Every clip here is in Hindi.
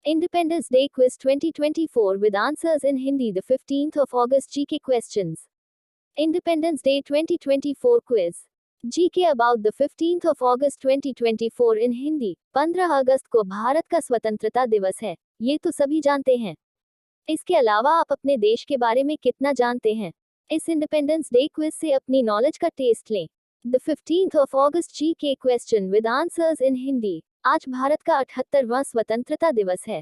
Independence Day Quiz 2024 with answers in Hindi. The 15th of August GK questions. Independence Day 2024 quiz. GK about the 15th of August 2024 in Hindi. 15 अगस्त को भारत का स्वतंत्रता दिवस है, ये तो सभी जानते हैं। इसके अलावा आप अपने देश के बारे में कितना जानते हैं? इस इंडिपेंडेंस डे क्विज से अपनी नॉलेज का टेस्ट लें। The 15th of August GK question with answers in Hindi. आज भारत का 78वां स्वतंत्रता दिवस है।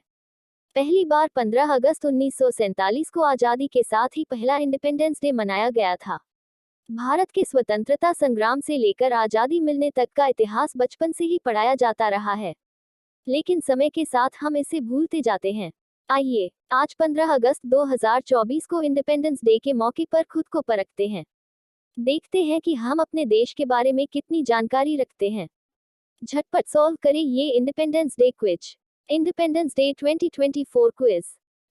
पहली बार 15 अगस्त 1947 को आज़ादी के साथ ही पहला इंडिपेंडेंस डे मनाया गया था। भारत के स्वतंत्रता संग्राम से लेकर आज़ादी मिलने तक का इतिहास बचपन से ही पढ़ाया जाता रहा है, लेकिन समय के साथ हम इसे भूलते जाते हैं। आइए, आज 15 अगस्त 2024 को इंडिपेंडेंस डे के मौके पर खुद को परखते हैं। देखते हैं कि हम अपने देश के बारे में कितनी जानकारी रखते हैं। झटपट सॉल्व करें ये independence day quiz. Independence day 2024 quiz.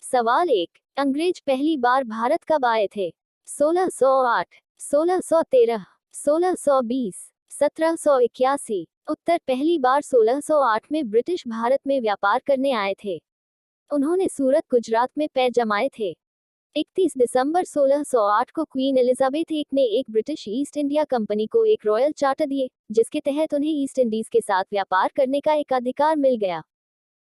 सवाल 1। अंग्रेज पहली बार भारत कब आए थे? 1608, 1613, 1620, 1781। उत्तर पहली बार 1608 में ब्रिटिश भारत में व्यापार करने आए थे। उन्होंने सूरत गुजरात में पैर जमाए थे। 31 दिसंबर 1608 को क्वीन एलिजाबेथ एक ने एक ब्रिटिश ईस्ट इंडिया कंपनी को एक रॉयल चार्टर दिए, जिसके तहत उन्हें ईस्ट इंडीज के साथ व्यापार करने का एक अधिकार मिल गया।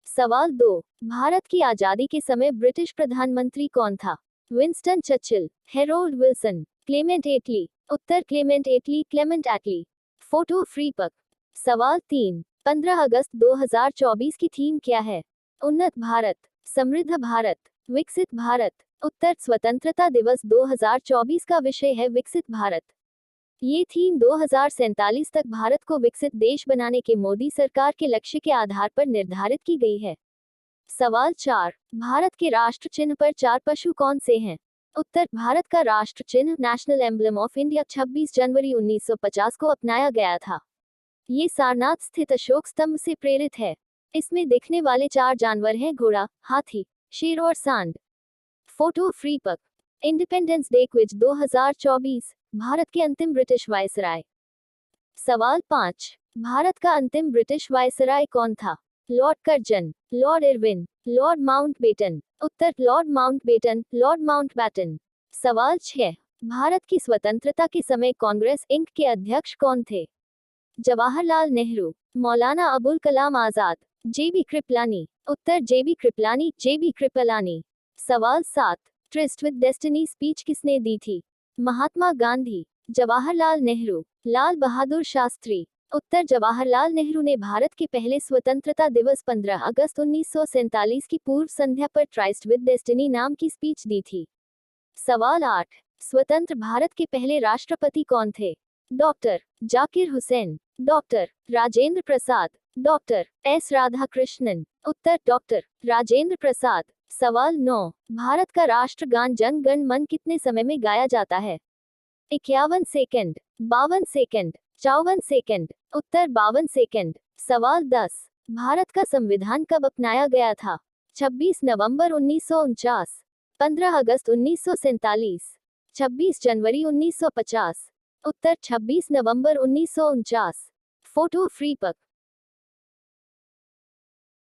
सवाल 2। भारत की आजादी के समय ब्रिटिश प्रधानमंत्री कौन था? Winston Churchill, Harold Wilson, Clement Attlee. उत्तर Clement Attlee, Clement Attlee. Photo free पक। सवाल 3। 15 अगस्त 2024 की थीम क्या है? उन्नत भारत, समृद्ध भारत, विकसित भारत। उत्तर स्वतंत्रता दिवस 2024 का विषय है विकसित भारत। ये थीम 2047 तक भारत को विकसित देश बनाने के मोदी सरकार के लक्ष्य के आधार पर निर्धारित की गई है। सवाल 4। भारत के राष्ट्र चिन्ह पर 4 पशु कौन से हैं? उत्तर भारत का राष्ट्र चिन्ह नेशनल एम्बलम ऑफ इंडिया 26 जनवरी 1950 को अपनाया गया था। ये सारनाथ स्थित अशोक स्तंभ से प्रेरित है। इसमें दिखने वाले 4 जानवर हैं घोड़ा, हाथी, शेर और सांड। फोटो फ्री पक। Independence day quiz 2024। भारत के अंतिम ब्रिटिश वायसराय। सवाल 5। भारत का अंतिम ब्रिटिश वायसराय कौन था? Lord Curzon, Lord Irwin, Lord Mountbatten. उत्तर लॉर्ड माउंटबेटन, लॉर्ड माउंटबैटन। सवाल 6। भारत की स्वतंत्रता के समय कांग्रेस इंक के अध्यक्ष कौन थे? जवाहरलाल नेहरू, मौलाना अबुल कलाम आजाद, जेबी कृपलानी। उत्तर जेबी कृपलानी, जेबी कृपलानी। सवाल 7। ट्रिस्ट विद डेस्टिनी स्पीच किसने दी थी? महात्मा गांधी, जवाहरलाल नेहरू, लाल बहादुर शास्त्री। उत्तर जवाहरलाल नेहरू ने भारत के पहले स्वतंत्रता दिवस 15 अगस्त 1947 की पूर्व संध्या पर ट्राइस्ट विद डेस्टिनी नाम की स्पीच दी थी। सवाल 8। स्वतंत्र भारत के पहले राष्ट्रपति कौन थे? Doctor Zakir Hussain, doctor Rajendra Prasad, doctor S Radhakrishnan. उत्तर डॉक्टर राजेंद्र प्रसाद। सवाल 9। भारत का राष्ट्रगान जन गण मन कितने समय में गाया जाता है? 51 सेकंड, 52 सेकंड, 54 सेकंड। उत्तर 52 सेकंड। सवाल 10। भारत का संविधान कब अपनाया गया था? 26 नवंबर 1949, 15 अगस्त 1947, 26 जनवरी 1950। उत्तर 26 नवंबर 1949। फोटो फ्री पक।